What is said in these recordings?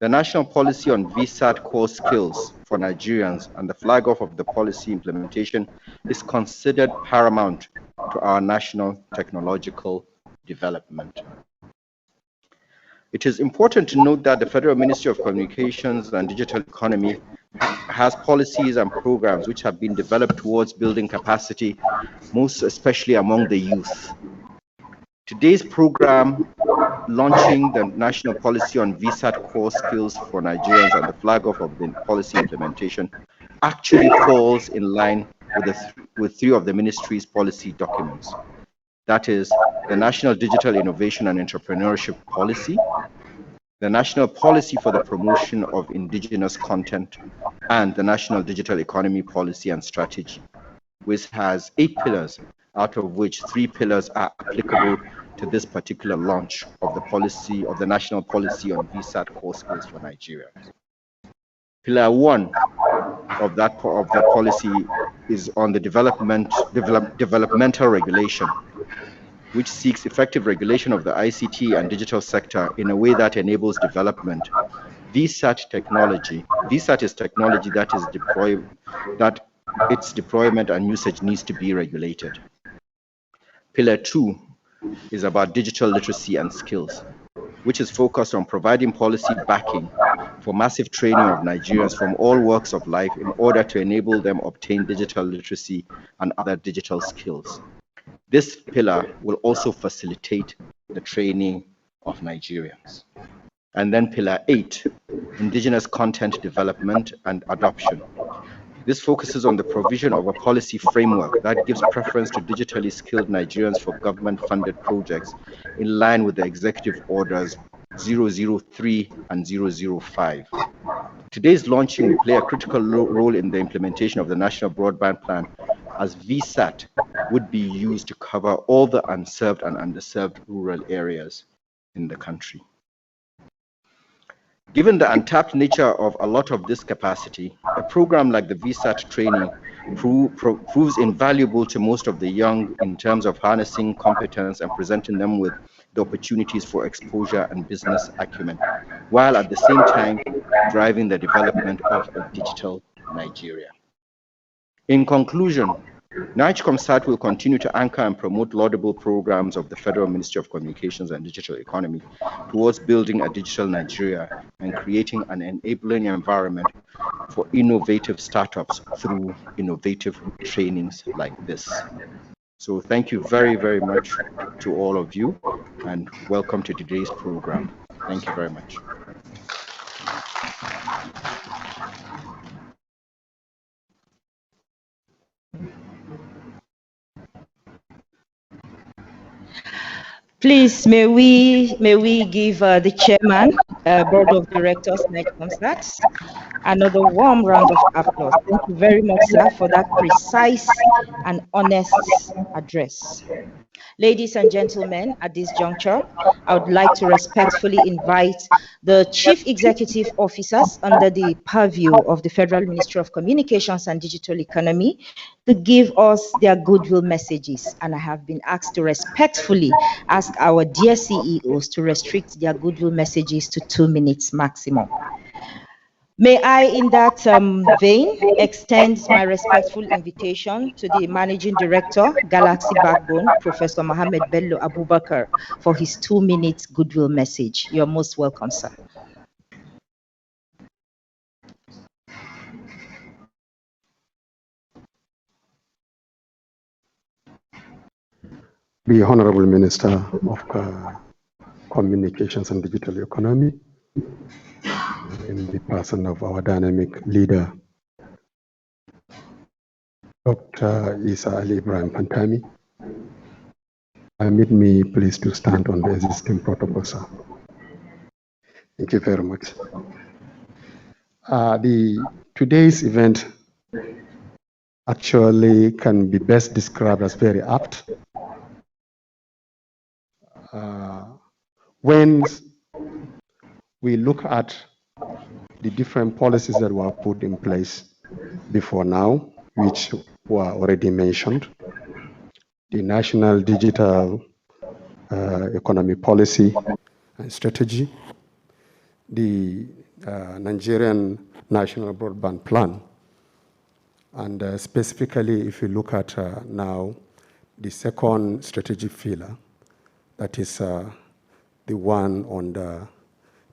The national policy on VSAT core skills for Nigerians and the flag off of the policy implementation is considered paramount to our national technological development. It is important to note that the Federal Ministry of Communications and Digital Economy has policies and programs which have been developed towards building capacity, most especially among the youth. Today's program, launching the national policy on VSAT core skills for Nigerians and the flag off of the policy implementation, actually falls in line with three of the ministry's policy documents. That is the National Digital Innovation and Entrepreneurship Policy, the National Policy for the Promotion of Indigenous Content, and the National Digital Economy Policy and Strategy, which has 8 pillars, out of which 3 pillars are applicable to this particular launch of the policy, of the national policy on VSAT core skills for Nigeria. Pillar 1 of that policy is on the developmental regulation, which seeks effective regulation of the ICT and digital sector in a way that enables development. VSAT is technology that is that its deployment and usage needs to be regulated. Pillar 2 is about digital literacy and skills, which is focused on providing policy backing for massive training of Nigerians from all walks of life in order to enable them obtain digital literacy and other digital skills. This pillar will also facilitate the training of Nigerians. And then pillar 8, indigenous content development and adoption. This focuses on the provision of a policy framework that gives preference to digitally skilled Nigerians for government-funded projects in line with the Executive Orders 003 and 005. Today's launching will play a critical role in the implementation of the National Broadband Plan, as VSAT would be used to cover all the unserved and underserved rural areas in the country. Given the untapped nature of a lot of this capacity, a program like the VSAT training proves invaluable to most of the young in terms of harnessing competence and presenting them with the opportunities for exposure and business acumen, while at the same time driving the development of a digital Nigeria. In conclusion, Nigecomsat will continue to anchor and promote laudable programs of the Federal Ministry of Communications and Digital Economy towards building a digital Nigeria and creating an enabling environment for innovative startups through innovative trainings like this. So thank you very, very much to all of you, and welcome to today's program. Thank you very much. Please, may we give the chairman, board of directors, Nigecomsat, another warm round of applause. Thank you very much, sir, for that precise and honest address. Ladies and gentlemen, at this juncture, I would like to respectfully invite the chief executive officers under the purview of the Federal Ministry of Communications and Digital Economy to give us their goodwill messages. And I have been asked to respectfully ask our dear CEOs to restrict their goodwill messages to 2 minutes maximum. May I, in that vein, extend my respectful invitation to the Managing Director, Galaxy Backbone, Professor Mohammed Bello Abubakar, for his 2 minutes goodwill message. You're most welcome, sir. The Honorable Minister of Communications and Digital Economy, in the person of our dynamic leader, Dr. Isa Ali Ibrahim Pantami, permit me please to stand on the existing protocol, sir. Thank you very much. Today's event actually can be best described as very apt. When we look at the different policies that were put in place before now, which were already mentioned, the National Digital Economy Policy and Strategy, the Nigerian National Broadband Plan. And specifically, if you look at now the second strategic pillar, that is the one on the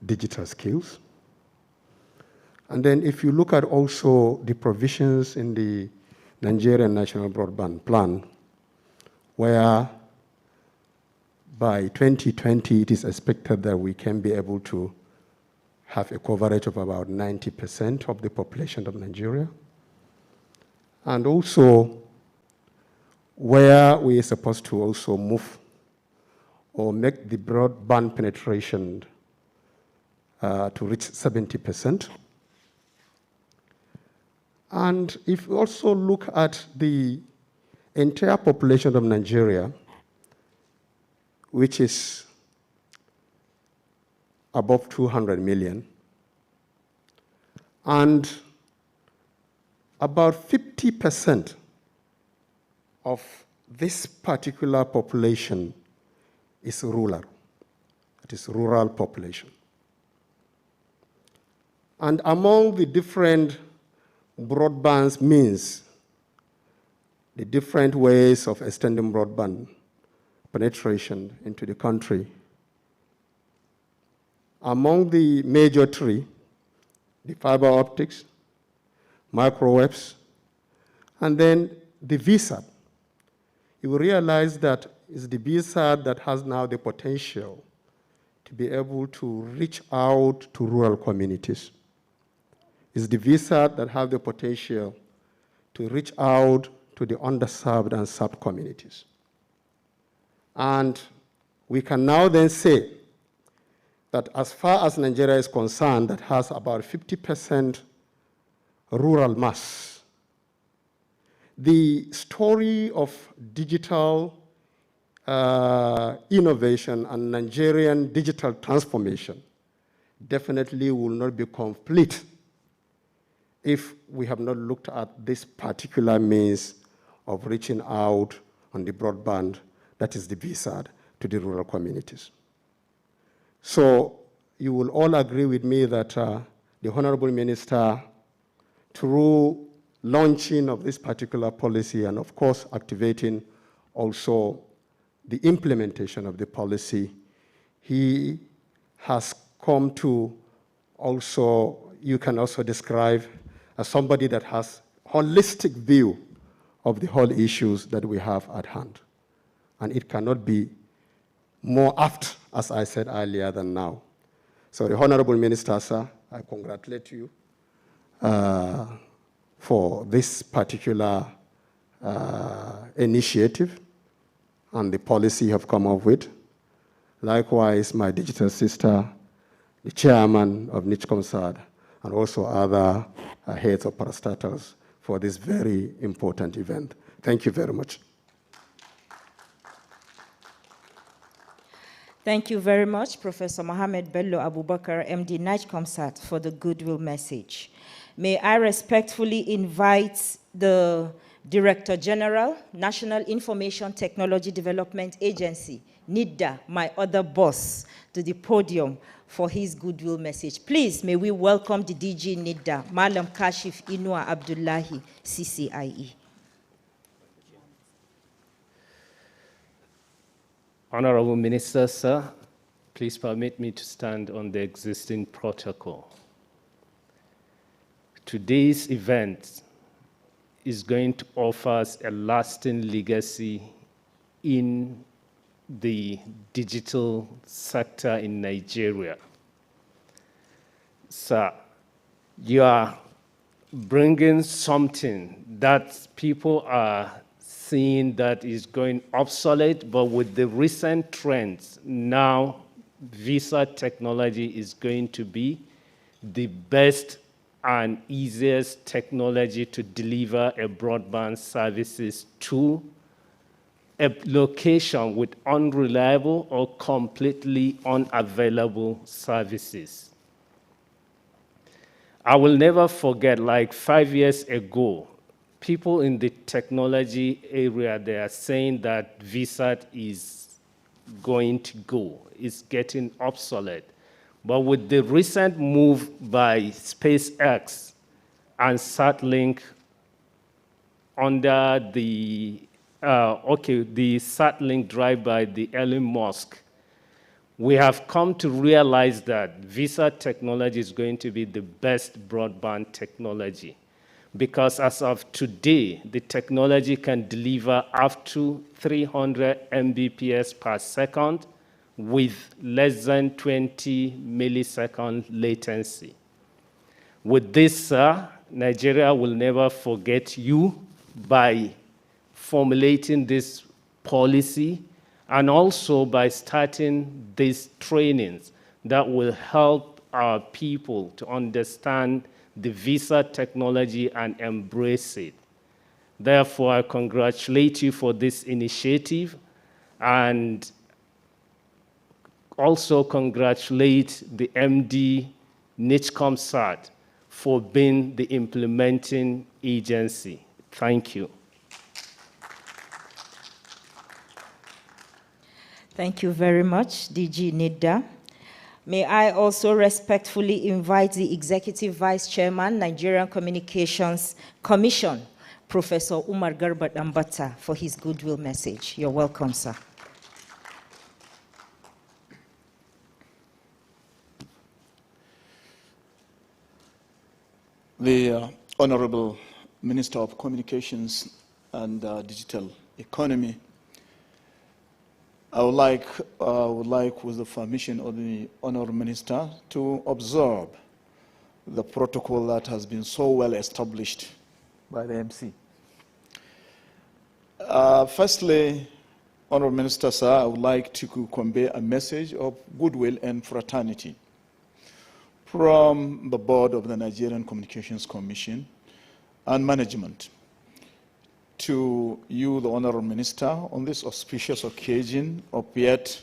digital skills. And then if you look at also the provisions in the Nigerian National Broadband Plan, where by 2020, it is expected that we can be able to have a coverage of about 90% of the population of Nigeria. And also, where we are supposed to also move or make the broadband penetration to reach 70%. And if you also look at the entire population of Nigeria, which is above 200 million, and about 50% of this particular population is rural. It is rural population. And among the different broadband means, the different ways of extending broadband penetration into the country, among the major three, the fiber optics, microwaves, and then the VSAT, you will realize that it's the VSAT that has now the potential to be able to reach out to rural communities. It's the VSAT that have the potential to reach out to the underserved and served communities. And we can now then say that as far as Nigeria is concerned, that has about 50% rural mass, the story of digital innovation and Nigerian digital transformation definitely will not be complete if we have not looked at this particular means of reaching out on the broadband, that is the VSAT, to the rural communities. So you will all agree with me that the Honorable Minister, through launching of this particular policy and of course activating also the implementation of the policy, he has come to also, you can also describe as somebody that has holistic view of the whole issues that we have at hand. And it cannot be more apt, as I said earlier, than now. So the Honorable Minister, sir, I congratulate you for this particular initiative and the policy you have come up with. Likewise, my digital sister, the chairman of Nigecomsat, and also other heads of parastatals for this very important event. Thank you very much. Thank you very much, Professor Mohammed Bello Abubakar, MD Nigecomsat, for the Goodwill Message. May I respectfully invite the Director General, National Information Technology Development Agency, NITDA, my other boss, to the podium for his Goodwill Message. Please, may we welcome the DG NITDA, Malam Kashif Inua Abdullahi, CCIE. Honorable Minister, sir, please permit me to stand on the existing protocol. Today's event is going to offer us a lasting legacy in the digital sector in Nigeria. Sir, you are bringing something that people are seeing that is going obsolete, but with the recent trends, now VSAT technology is going to be the best and easiest technology to deliver a broadband services to a location with unreliable or completely unavailable services. I will never forget, like 5 years ago, people in the technology area, they are saying that VSAT is going to go, it's getting obsolete. But with the recent move by SpaceX and Starlink under the Starlink drive by the Elon Musk, we have come to realize that VSAT technology is going to be the best broadband technology, because as of today, the technology can deliver up to 300 Mbps per second with less than 20 millisecond latency. With this, sir, Nigeria will never forget you by formulating this policy and also by starting these trainings that will help our people to understand the VSAT technology and embrace it. Therefore, I congratulate you for this initiative and also congratulate the MD Nigecomsat for being the implementing agency. Thank you. Thank you very much, DG NITDA. May I also respectfully invite the Executive Vice Chairman, Nigerian Communications Commission, Professor Umar Garba Dambata, for his goodwill message. You're welcome, sir. The Honorable Minister of Communications and Digital Economy, I would like, with the permission of the Honorable Minister, to observe the protocol that has been so well established by the MC. Firstly, Honorable Minister, sir, I would like to convey a message of goodwill and fraternity from the board of the Nigerian Communications Commission and management to you, the Honorable Minister, on this auspicious occasion of yet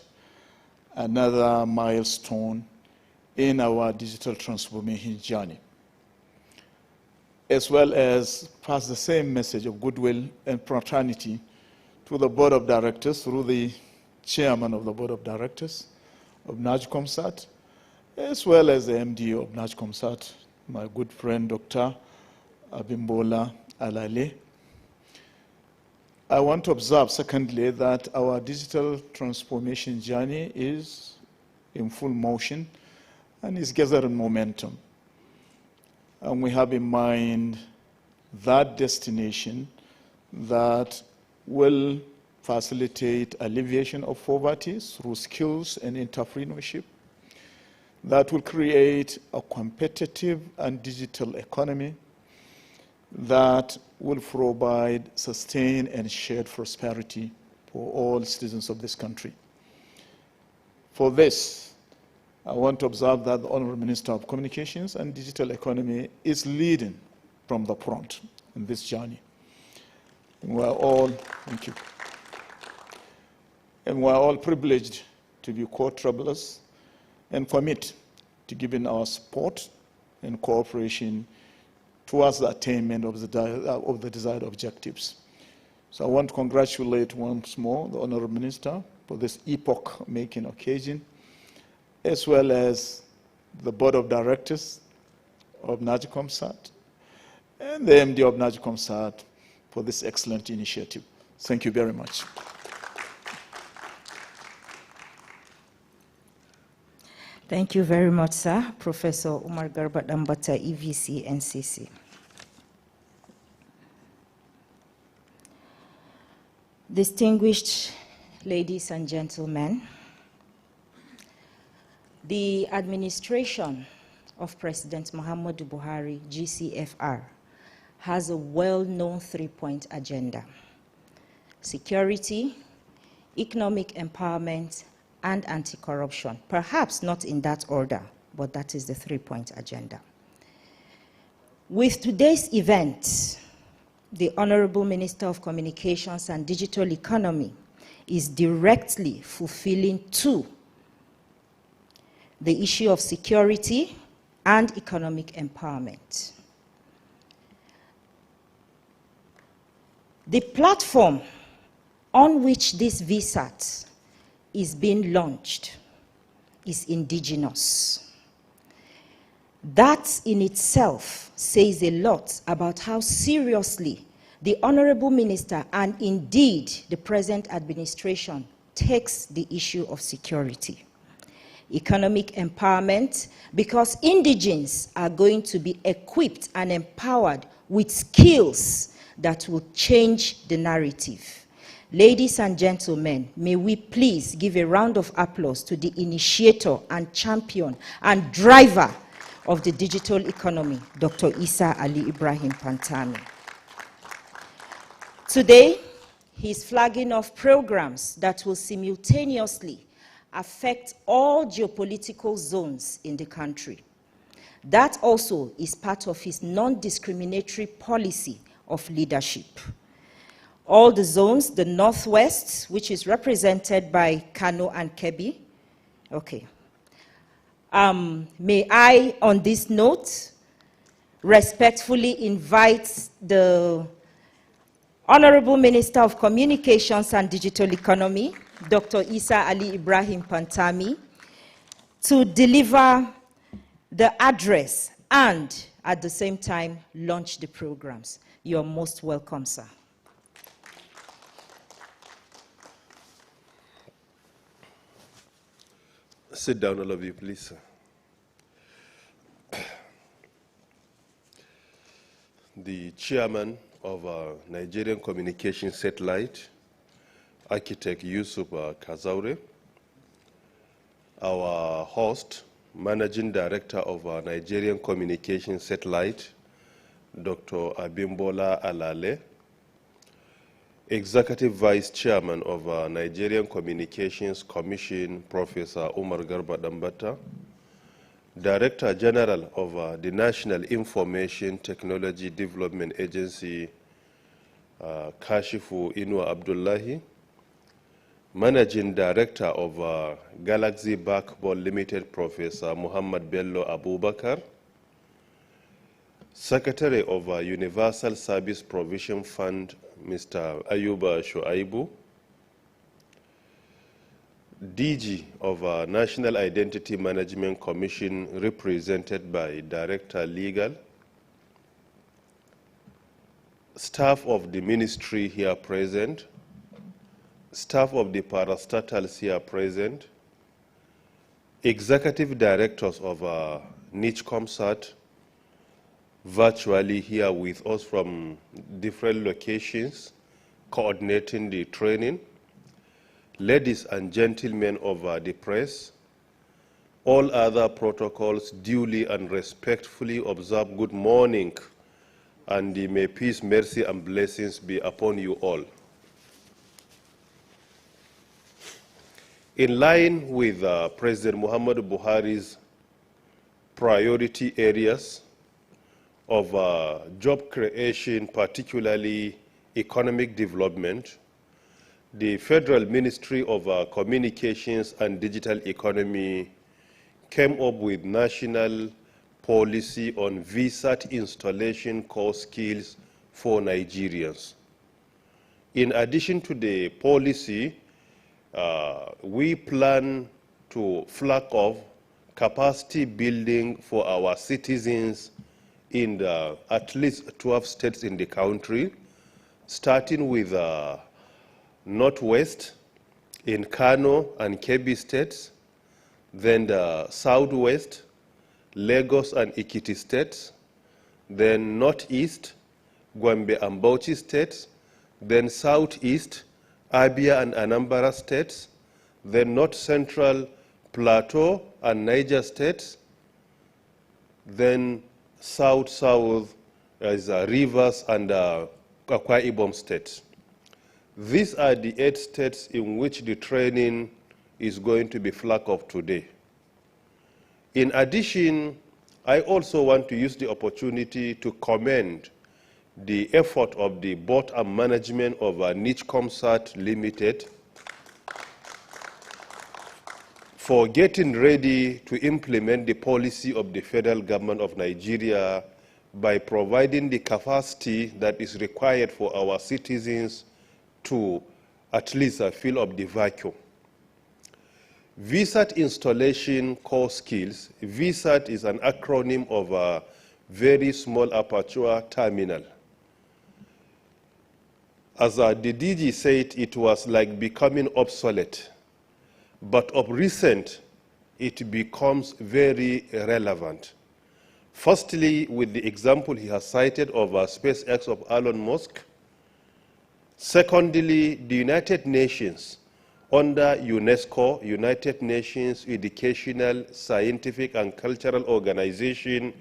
another milestone in our digital transformation journey, as well as pass the same message of goodwill and fraternity to the board of directors through the chairman of the board of directors of Nigecomsat, as well as the MD of Nigecomsat, my good friend, Dr. Abimbola Alale. I want to observe, secondly, that our digital transformation journey is in full motion and is gathering momentum. And we have in mind that destination that will facilitate alleviation of poverty through skills and entrepreneurship, that will create a competitive and digital economy that will provide sustained and shared prosperity for all citizens of this country. For this, I want to observe that the Honorable Minister of Communications and Digital Economy is leading from the front in this journey. And we're all, thank you. And we're all privileged to be co-travelers and commit to giving our support and cooperation towards the attainment of the desired objectives. So I want to congratulate once more the Honorable Minister for this epoch-making occasion, as well as the Board of Directors of Nigecomsat and the MD of Nigecomsat for this excellent initiative. Thank you very much. Thank you very much, sir. Professor Umar Garba Dambata, EVC, NCC. Distinguished ladies and gentlemen, the administration of President Muhammadu Buhari, GCFR, has a well-known three-point agenda: security, economic empowerment, and anti-corruption. Perhaps not in that order, but that is the three-point agenda. With today's event, the Honorable Minister of Communications and Digital Economy is directly fulfilling two: the issue of security and economic empowerment. The platform on which this VSAT is being launched is indigenous. That in itself says a lot about how seriously the Honorable Minister and indeed the present administration takes the issue of security. Economic empowerment, because indigenes are going to be equipped and empowered with skills that will change the narrative. Ladies and gentlemen, may we please give a round of applause to the initiator and champion and driver of the digital economy, Dr. Isa Ali Ibrahim Pantami. Today, he's flagging off programs that will simultaneously affect all geopolitical zones in the country. That also is part of his non-discriminatory policy of leadership. All the zones, the Northwest, which is represented by Kano and Kebbi. Okay. May I, on this note, respectfully invite the Honorable Minister of Communications and Digital Economy, Dr. Isa Ali Ibrahim Pantami, to deliver the address and, at the same time, launch the programs. You're most welcome, sir. Sit down, all of you, please. The chairman of Nigerian Communication Satellite, Architect Yusuf Kazaure, our host, Managing Director of Nigerian Communication Satellite, Dr. Abimbola Alale, Executive Vice Chairman of Nigerian Communications Commission, Professor Umar Garba Dambata, Director General of the National Information Technology Development Agency, Kashifu Inua Abdullahi, Managing Director of Galaxy Backbone Limited, Professor Muhammad Bello Abubakar, Secretary of Universal Service Provision Fund, Mr. Ayuba Shoaibu, DG of National Identity Management Commission, represented by Director Legal, staff of the ministry here present, staff of the parastatals here present, executive directors of Nigecomsat, virtually here with us from different locations, coordinating the training, ladies and gentlemen of the press, all other protocols duly and respectfully observed. Good morning, and may peace, mercy, and blessings be upon you all. In line with President Muhammadu Buhari's priority areas of job creation, particularly economic development, the Federal Ministry of Communications and Digital Economy came up with national policy on VSAT installation core skills for Nigerians. In addition to the policy, we plan to flag off capacity building for our citizens in at least 12 states in the country, starting with Northwest in Kano and Kebbi states, then the Southwest, Lagos and Ekiti states, then Northeast, Gombe and Bauchi states, then Southeast, Abia and Anambra states, then North Central, Plateau and Niger states, then South is Rivers and Akwa Ibom states. These are the 8 states in which the training is going to be flagged off today. In addition, I also want to use the opportunity to commend the effort of the board and management of Nigecomsat Limited for getting ready to implement the policy of the federal government of Nigeria by providing the capacity that is required for our citizens to at least fill up the vacuum. VSAT installation core skills. VSAT is an acronym of a very small aperture terminal. As the DG said, it was like becoming obsolete. But of recent, it becomes very relevant. Firstly, with the example he has cited of SpaceX of Elon Musk. Secondly, the United Nations, under UNESCO, United Nations Educational, Scientific and Cultural Organization,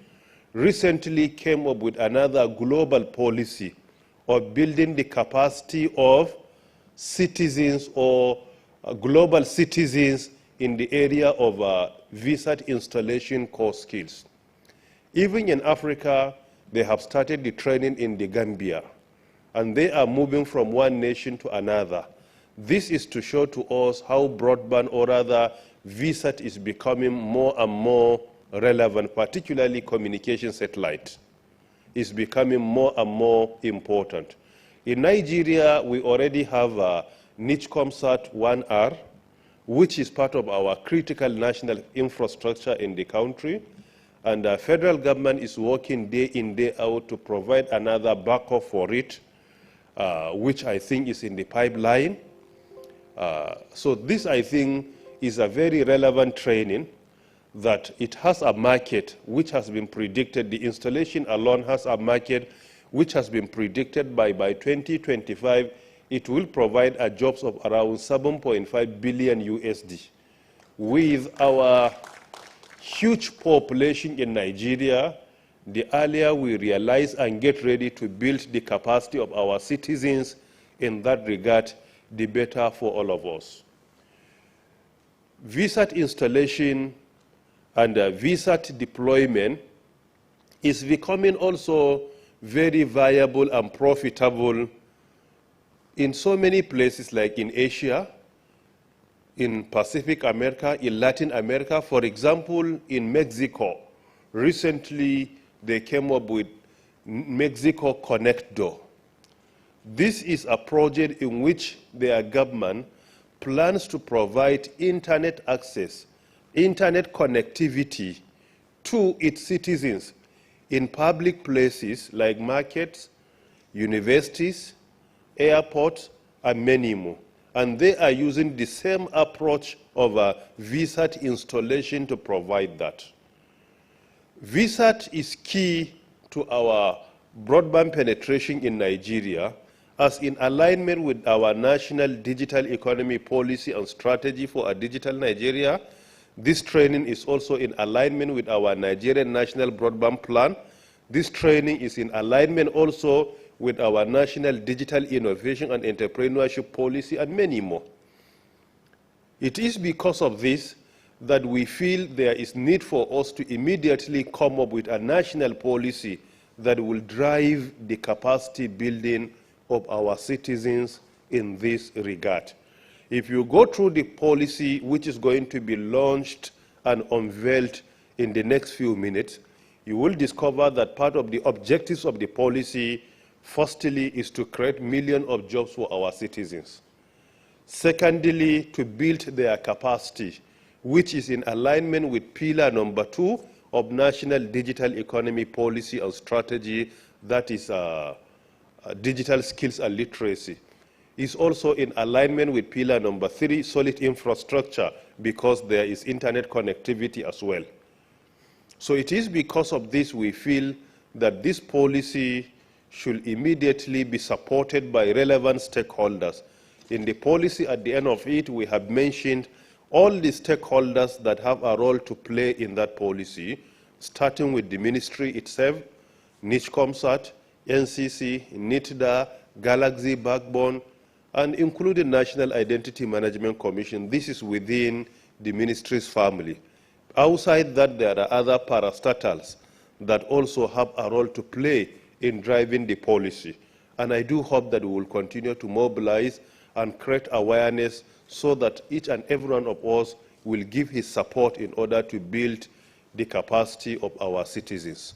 recently came up with another global policy of building the capacity of citizens or global citizens in the area of VSAT installation core skills. Even in Africa, they have started the training in the Gambia, and they are moving from one nation to another. This is to show to us how broadband, or rather VSAT, is becoming more and more relevant, particularly communication satellite is becoming more and more important. In Nigeria, we already have Nigecomsat 1R, which is part of our critical national infrastructure in the country. And the federal government is working day in, day out to provide another backup for it, which I think is in the pipeline. So this, I think, is a very relevant training, that it has a market which has been predicted. The installation alone has a market which has been predicted by 2025, it will provide a jobs of around 7.5 billion USD. With our huge population in Nigeria, the earlier we realize and get ready to build the capacity of our citizens in that regard, the better for all of us. VSAT installation and VSAT deployment is becoming also very viable and profitable in so many places, like in Asia, in Pacific America, in Latin America. For example, in Mexico, recently they came up with Mexico Connector. This is a project in which their government plans to provide internet access, internet connectivity to its citizens in public places like markets, universities, airports, and many more. And they are using the same approach of a VSAT installation to provide that. VSAT is key to our broadband penetration in Nigeria, as in alignment with our national digital economy policy and strategy for a digital Nigeria. This training is also in alignment with our Nigerian National Broadband Plan. This training is in alignment also with our National Digital Innovation and Entrepreneurship Policy, and many more. It is because of this that we feel there is need for us to immediately come up with a national policy that will drive the capacity building of our citizens in this regard. If you go through the policy, which is going to be launched and unveiled in the next few minutes, you will discover that part of the objectives of the policy, firstly, is to create millions of jobs for our citizens. Secondly, to build their capacity, which is in alignment with pillar number 2 of National Digital Economy Policy and Strategy, that is digital skills and literacy. Is also in alignment with pillar number 3, solid infrastructure, because there is internet connectivity as well. So it is because of this we feel that this policy should immediately be supported by relevant stakeholders. In the policy, at the end of it, we have mentioned all the stakeholders that have a role to play in that policy, starting with the ministry itself, Nigecomsat, NCC, NITDA, Galaxy Backbone, and including National Identity Management Commission. This is within the ministry's family. Outside that, there are other parastatals that also have a role to play in driving the policy. And I do hope that we will continue to mobilize and create awareness so that each and every one of us will give his support in order to build the capacity of our citizens.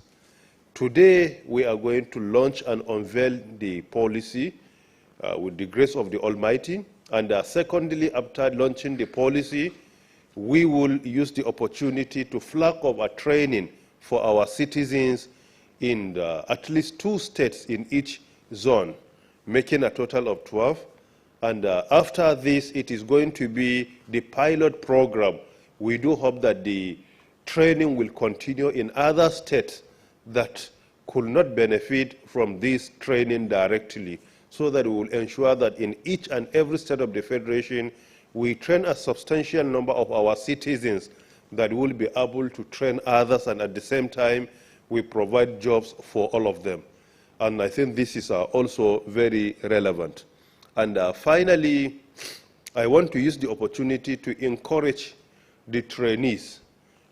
Today, we are going to launch and unveil the policy with the grace of the Almighty. And secondly, after launching the policy, we will use the opportunity to flag off a training for our citizens in at least 2 states in each zone, making a total of 12. And after this, it is going to be the pilot program. We do hope that the training will continue in other states that could not benefit from this training directly, so that we will ensure that in each and every state of the Federation, we train a substantial number of our citizens that will be able to train others, and at the same time, we provide jobs for all of them. And I think this is also very relevant. And finally, I want to use the opportunity to encourage the trainees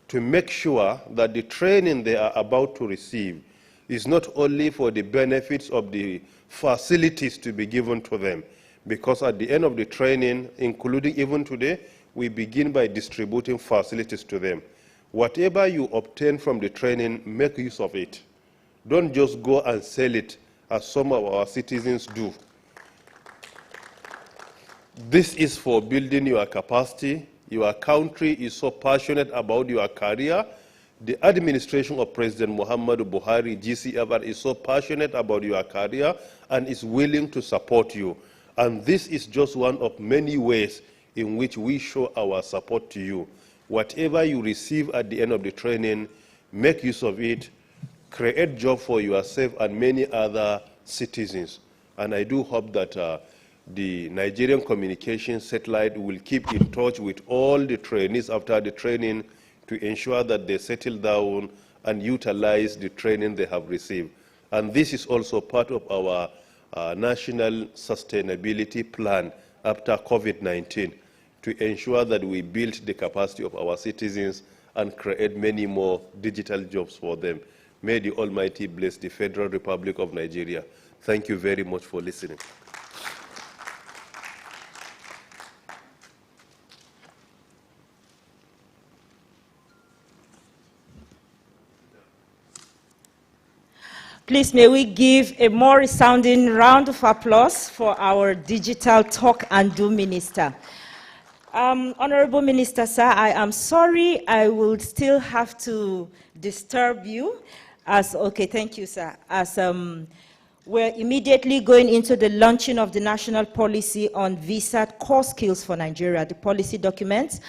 to make sure that the training they are about to receive is not only for the benefits of the facilities to be given to them, because at the end of the training, including even today, we begin by distributing facilities to them. Whatever you obtain from the training, make use of it. Don't just go and sell it, as some of our citizens do. This is for building your capacity. Your country is so passionate about your career. The administration of President Muhammadu Buhari, GCFR, is so passionate about your career and is willing to support you. And this is just one of many ways in which we show our support to you. Whatever you receive at the end of the training, make use of it, create jobs for yourself and many other citizens. And I do hope that the Nigerian Communications Satellite will keep in touch with all the trainees after the training to ensure that they settle down and utilize the training they have received. And this is also part of our national sustainability plan after COVID-19, to ensure that we build the capacity of our citizens and create many more digital jobs for them. May the Almighty bless the Federal Republic of Nigeria. Thank you very much for listening. Please, may we give a more resounding round of applause for our Digital Talk and Do Minister. Honorable Minister, sir, I am sorry I will still have to disturb you. Okay, thank you, sir. As we're immediately going into the launching of the national policy on VSAT core skills for Nigeria. The policy documents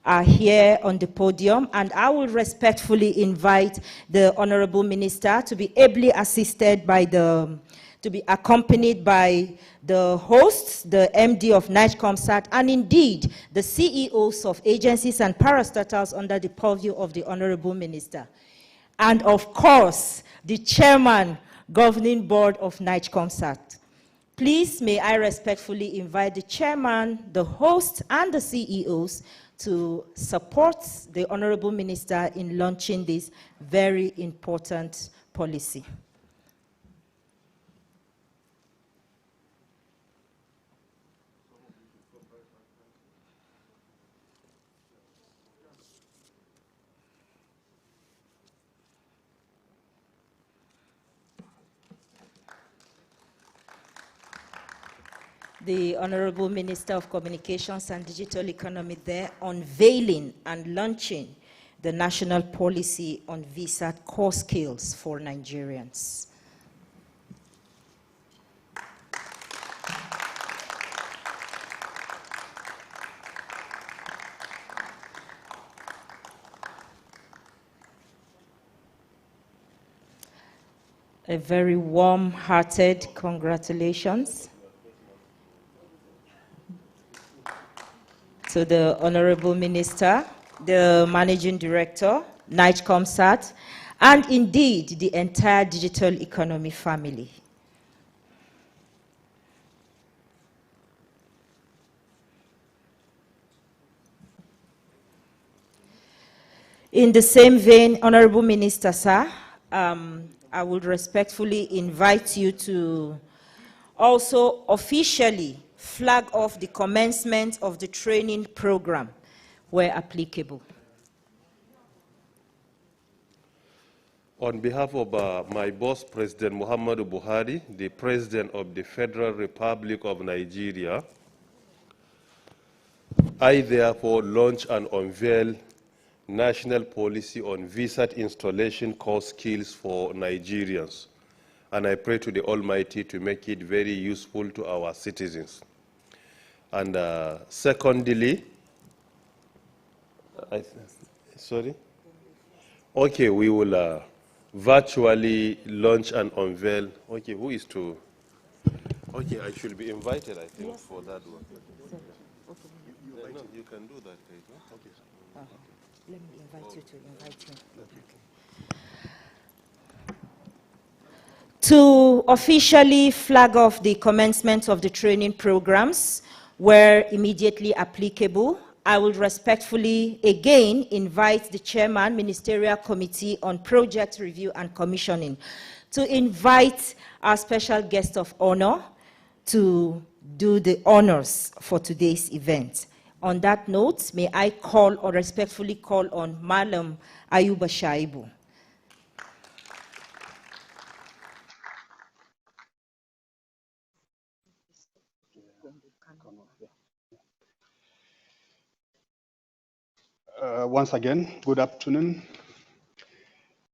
are here on the podium, and I will respectfully invite the Honorable Minister to be ably assisted by to be accompanied by the hosts, the MD of Nigecomsat, and indeed the CEOs of agencies and parastatals under the purview of the Honorable Minister. And of course, the Chairman, Governing Board of Nigecomsat. Please, may I respectfully invite the Chairman, the host, and the CEOs to support the Honorable Minister in launching this very important policy. The Honorable Minister of Communications and Digital Economy there, unveiling and launching the national policy on VSAT core skills for Nigerians. A very warm-hearted congratulations to the Honorable Minister, the Managing Director, Nigecomsat, and indeed the entire digital economy family. In the same vein, Honorable Minister, sir, I would respectfully invite you to also officially flag off the commencement of the training program where applicable. On behalf of my boss, President Muhammadu Buhari, the President of the Federal Republic of Nigeria, I therefore launch and unveil national policy on VSAT installation core skills for Nigerians. And I pray to the Almighty to make it very useful to our citizens. And secondly, sorry? Okay, we will virtually launch and unveil. Okay, who is to? Okay, I should be invited, I think, for that one. No, you can do that, right? Okay. Let me invite you to invite me. To officially flag off the commencement of the training programs where immediately applicable, I will respectfully again invite the Chairman, Ministerial Committee on Project Review and Commissioning to invite our special guest of honor to do the honors for today's event. On that note, may I call or respectfully call on Malam Ayuba Shaibu. Once again, good afternoon.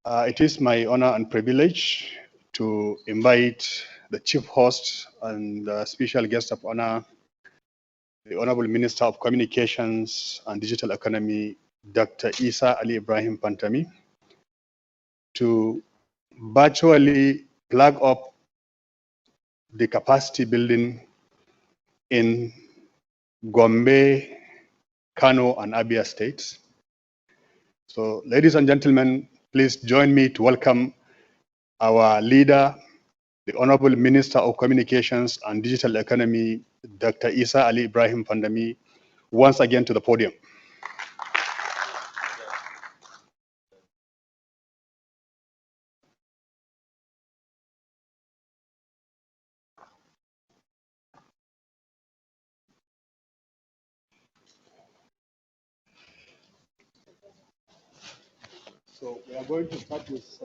It is my honor and privilege to invite the chief host and special guest of honor, the Honorable Minister of Communications and Digital Economy, Dr. Isa Ali Ibrahim Pantami, to virtually plug up the capacity building in Gombe, Kano, and Abia states. So, ladies and gentlemen, please join me to welcome our leader, the Honorable Minister of Communications and Digital Economy, Dr. Isa Ali Ibrahim Pandami, once again to the podium. So we are going to start with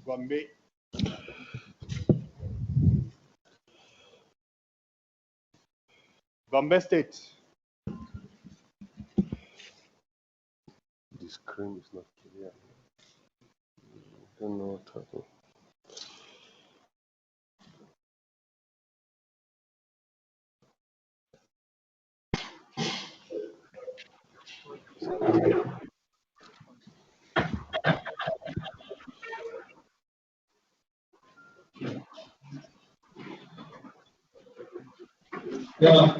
Gombe. Gombe State. The screen is not clear. I don't know what happened. Yeah.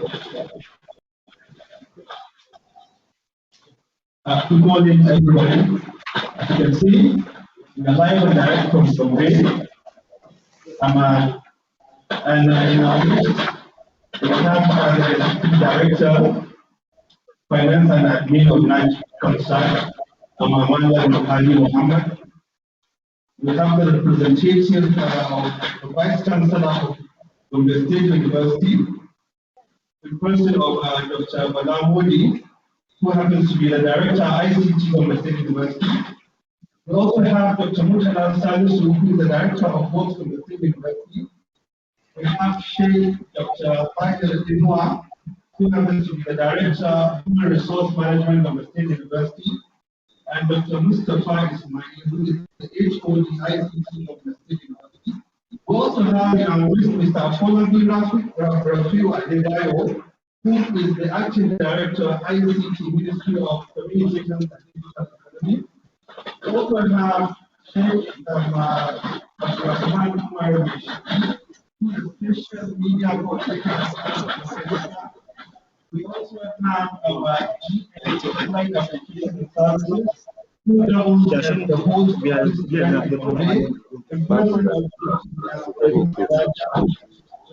Good morning, everybody. As you can see, we are live and direct from Gombe. And in our midst, we have the Executive Director, Finance and Admin of Nigecomsat, Amanda Ali Mohammed. We have the representative of the Vice Chancellor of Gombe State University, the person of Dr. Bala Modi, who happens to be the Director of ICT Gombe State University. We also have Dr. Murtala Salisu, who is the Director of Works Gombe State University. We have Sheikh Dr. Michael Dinua, who happens to be the Director of Human Resource Management Gombe State University, and Dr. Mustafa Ismail, who is the HOD ICT Gombe State University. We also have in our list Mr. Afolabi Rafiu Adedayo, who is the Acting Director, ICT Ministry of Communications and Digital Economy. We also have Sheikh Abdurrahman Umar, who is Special Media Coordinator. We also have our GA Flight Application Services, who doubles as the host of the domain. We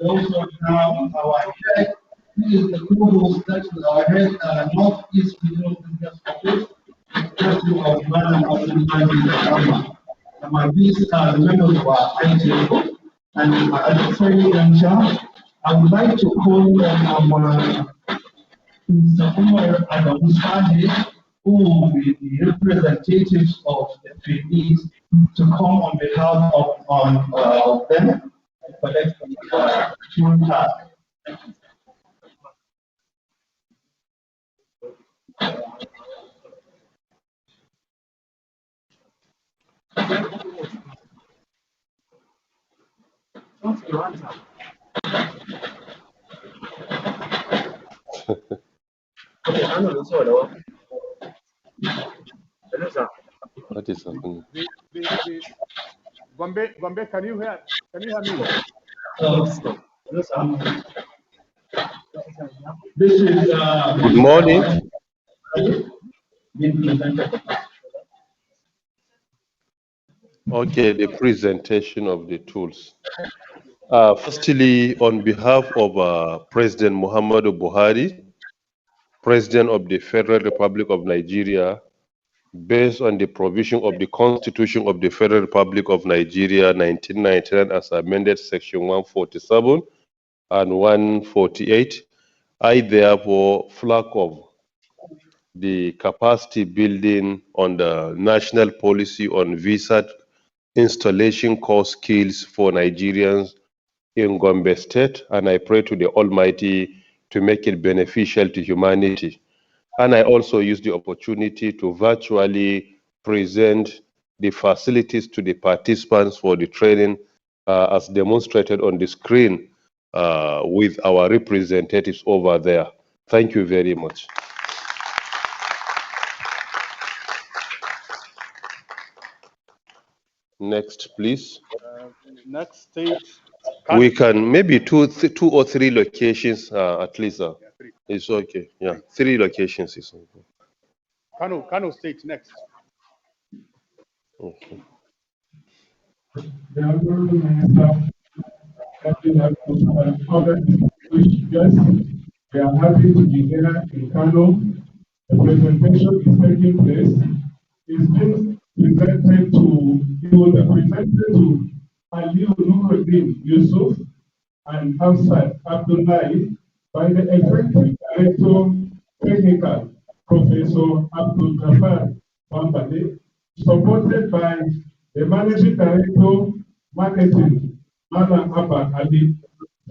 also have our head, who is the co-host, that is our head, Northeast Regional Business Office, of Madam Abdul. These are the members of our ITO. And at the very juncture, I would like to call on Mr. Umar Adamusaje, who will be the representatives of the trainees, to come on behalf of them and collect the task. What is happening? Gombe, can you hear me? This is Good morning. Okay, the presentation of the tools. Firstly, on behalf of President Muhammadu Buhari, President of the Federal Republic of Nigeria, based on the provision of the Constitution of the Federal Republic of Nigeria 1999 as amended Section 147 and 148, I therefore flag off the capacity building on the national policy on VSAT installation core skills for Nigerians in Gombe State, and I pray to the Almighty to make it beneficial to humanity. And I also use the opportunity to virtually present the facilities to the participants for the training as demonstrated on the screen with our representatives over there. Thank you very much. Next, please. Next stage. We can maybe two or three locations at least. Yeah, three. It's okay. Yeah, three locations is okay. Kano State next. Okay. the Honorable Minister, other distinguished guests, we are happy to be here in Kano. The presentation is taking place. It's been presented to, it was presented to Aliyu Nuruddin Yusuf and Hamsat Abdullahi by the Executive Director Technical, Professor Abdul Jafar Bambade, supported by the Managing Director Marketing, Madam Abba Ali.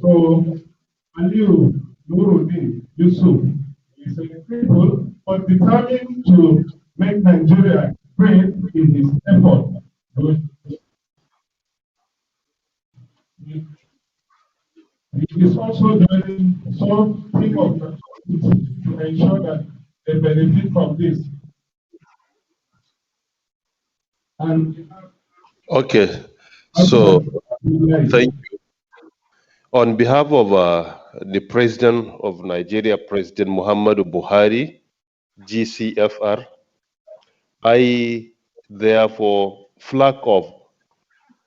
So Aliyu Nuruddin Yusuf is a people but determined to make Nigeria great in his effort. He is also doing something of the to ensure that they benefit from this. And Okay. So thank you. On behalf of the President of Nigeria, President Muhammadu Buhari, GCFR, I therefore flag off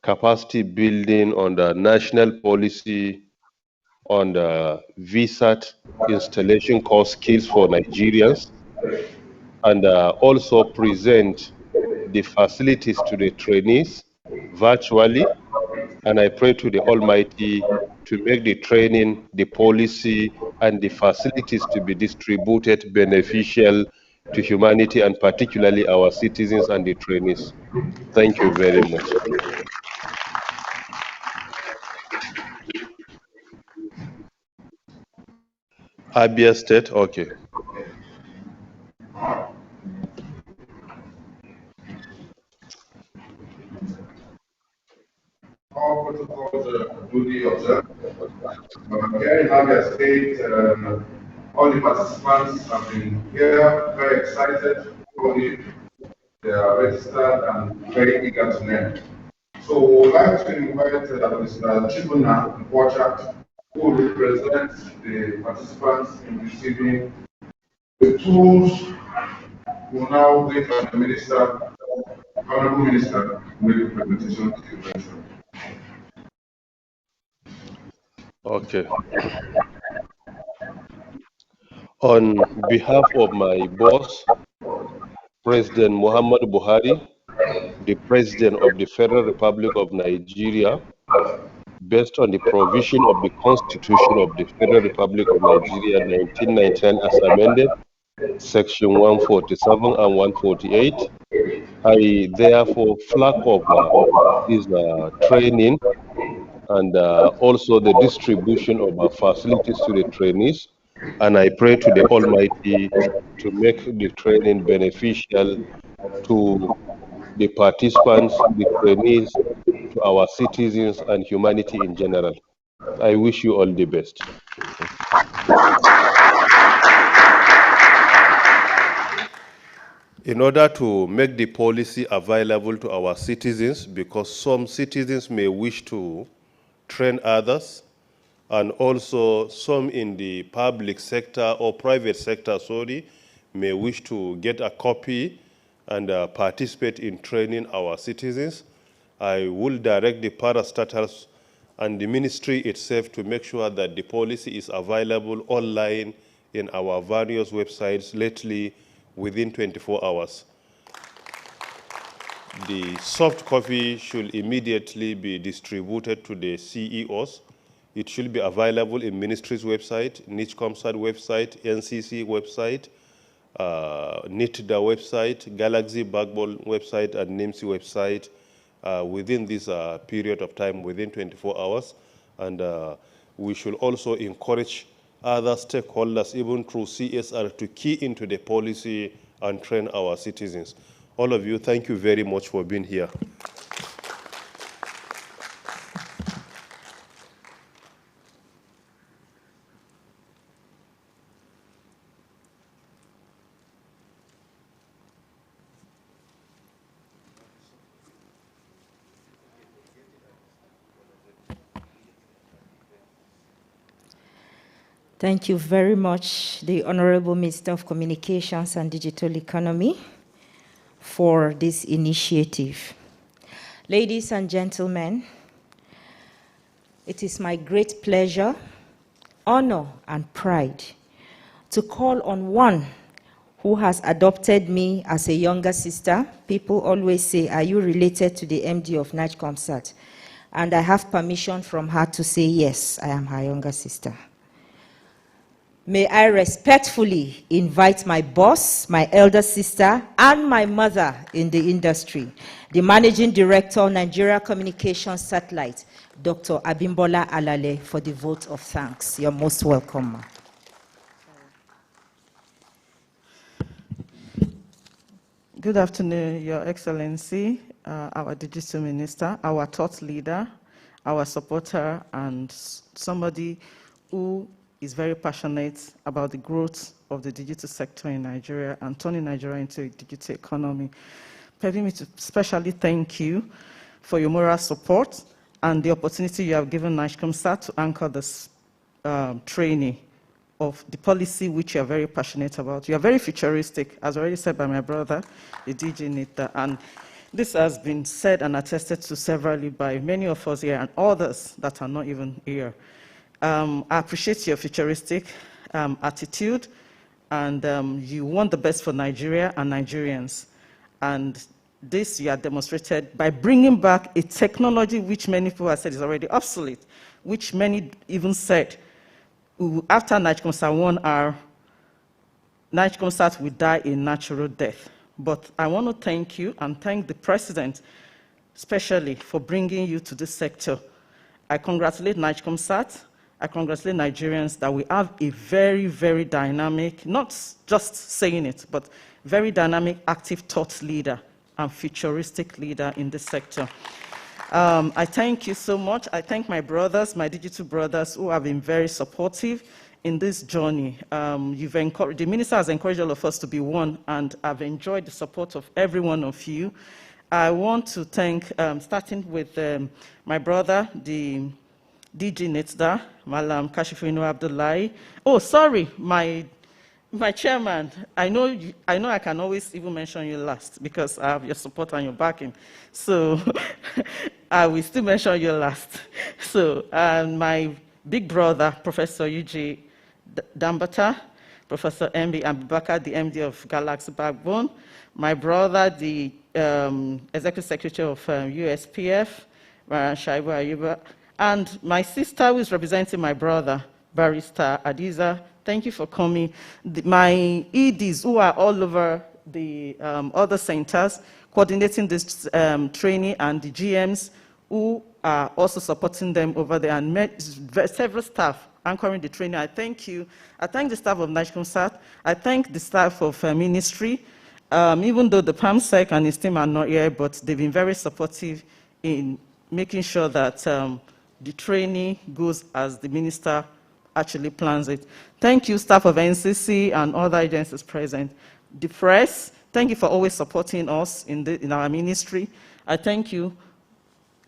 capacity building on the national policy on the VSAT installation core skills for Nigerians, and also present the facilities to the trainees virtually. And I pray to the Almighty to make the training, the policy, and the facilities to be distributed beneficial to humanity, and particularly our citizens and the trainees. Thank you very much. Abia State, okay. All protocols are duly observed. Here in Abia State, all the participants have been here, very excited, they are registered and very eager to learn. So we would like to invite Mr. Chibuna Bocha, who will represent the participants in receiving the tools. We will now wait for the Minister, Honorable Minister, to make the presentation to the convention. Okay. On behalf of my boss, President Muhammad Buhari, the President of the Federal Republic of Nigeria, based on the provision of the Constitution of the Federal Republic of Nigeria 1999 as amended, Section 147 and 148, I therefore flag off this training and also the distribution of facilities to the trainees And I pray to the Almighty to make the training beneficial to the participants, the trainees, to our citizens and humanity in general. I wish you all the best. In order to make the policy available to our citizens, because some citizens may wish to train others, and also some in the public sector or private sector, may wish to get a copy and participate in training our citizens, I will direct the parastatals and the ministry itself to make sure that the policy is available online in our various websites lately within 24 hours. The soft copy should immediately be distributed to the CEOs. It should be available in ministry's website, Nigecomsat website, NCC website, NITDA website, Galaxy Backbone website, and NIMSI website within this period of time, within 24 hours. And we should also encourage other stakeholders, even through CSR, to key into the policy and train our citizens. All of you, thank you very much for being here. Thank you very much, the Honorable Minister of Communications and Digital Economy, for this initiative. Ladies and gentlemen, it is my great pleasure, honor, and pride to call on one who has adopted me as a younger sister. People always say, are you related to the MD of Nigecomsat? And I have permission from her to say, yes, I am her younger sister. May I respectfully invite my boss, my elder sister, and my mother in the industry, the Managing Director, Nigeria Communications Satellite, Dr. Abimbola Alale, for the vote of thanks. You're most welcome, ma. Good afternoon, Your Excellency, our Digital Minister, our thought leader, our supporter, and somebody who is very passionate about the growth of the digital sector in Nigeria and turning Nigeria into a digital economy. Permit me to especially thank you for your moral support and the opportunity you have given Nigecomsat to anchor this training of the policy which you are very passionate about. You are very futuristic, as already said by my brother, the DG NITDA, and this has been said and attested to severally by many of us here and others that are not even here. I appreciate your futuristic attitude, and you want the best for Nigeria and Nigerians. And this you have demonstrated by bringing back a technology which many people have said is already obsolete, which many even said, after Nigecomsat 1R, Nigecomsat will die a natural death. But I want to thank you and thank the President, especially for bringing you to this sector. I congratulate Nigecomsat. I congratulate Nigerians that we have a very, very dynamic, not just saying it, but very dynamic, active thought leader and futuristic leader in this sector. I thank you so much. I thank my brothers, my digital brothers, who have been very supportive in this journey. The minister has encouraged all of us to be one, and I've enjoyed the support of every one of you. I want to thank, starting with my brother, the DG NITDA, Malam Kashifino Abdullahi. Oh, sorry, my chairman. I know I can always even mention you last because I have your support and your backing. So I will still mention you last. So my big brother, Professor UJ Dambata, Professor MB Abubakar, the MD of Galaxy Backbone, my brother, the Executive Secretary of USPF, Maran Shaibu Ayuba, and my sister who is representing my brother, Barrister Adiza. Thank you for coming. My EDs who are all over the other centers coordinating this training, and the GMs who are also supporting them over there, and several staff anchoring the training. I thank you. I thank the staff of Nigecomsat. I thank the staff of ministry. Even though the PAMSEC and his team are not here, but they've been very supportive in making sure that the training goes as the minister actually plans it. Thank you, staff of NCC and other agencies present. The press, thank you for always supporting us in our ministry. I thank you,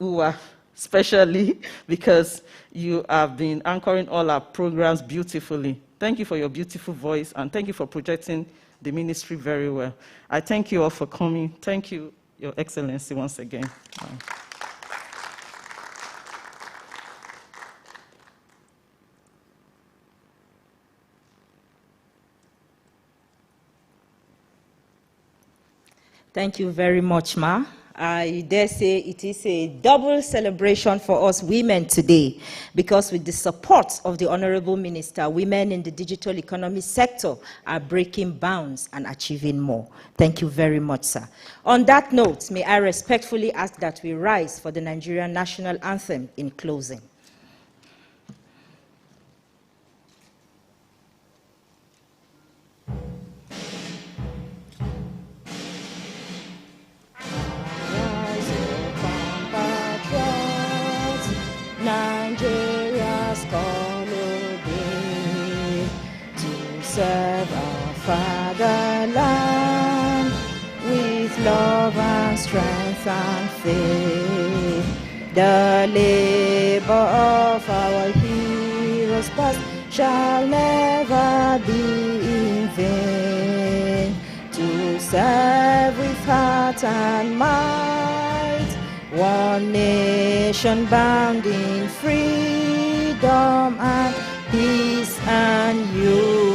Uwa, especially because you have been anchoring all our programs beautifully. Thank you for your beautiful voice, and thank you for projecting the ministry very well. I thank you all for coming. Thank you, Your Excellency, once again. Thank you very much, Ma. I dare say it is a double celebration for us women today, because with the support of the Honorable Minister, women in the digital economy sector are breaking bounds and achieving more. Thank you very much, sir. On that note, may I respectfully ask that we rise for the Nigerian national anthem in closing. Nigeria's gonna be to serve our fatherland with love and strength and faith. The labor of our heroes past shall never be in vain. To serve with heart and might, one nation bound in freedom and peace and unity.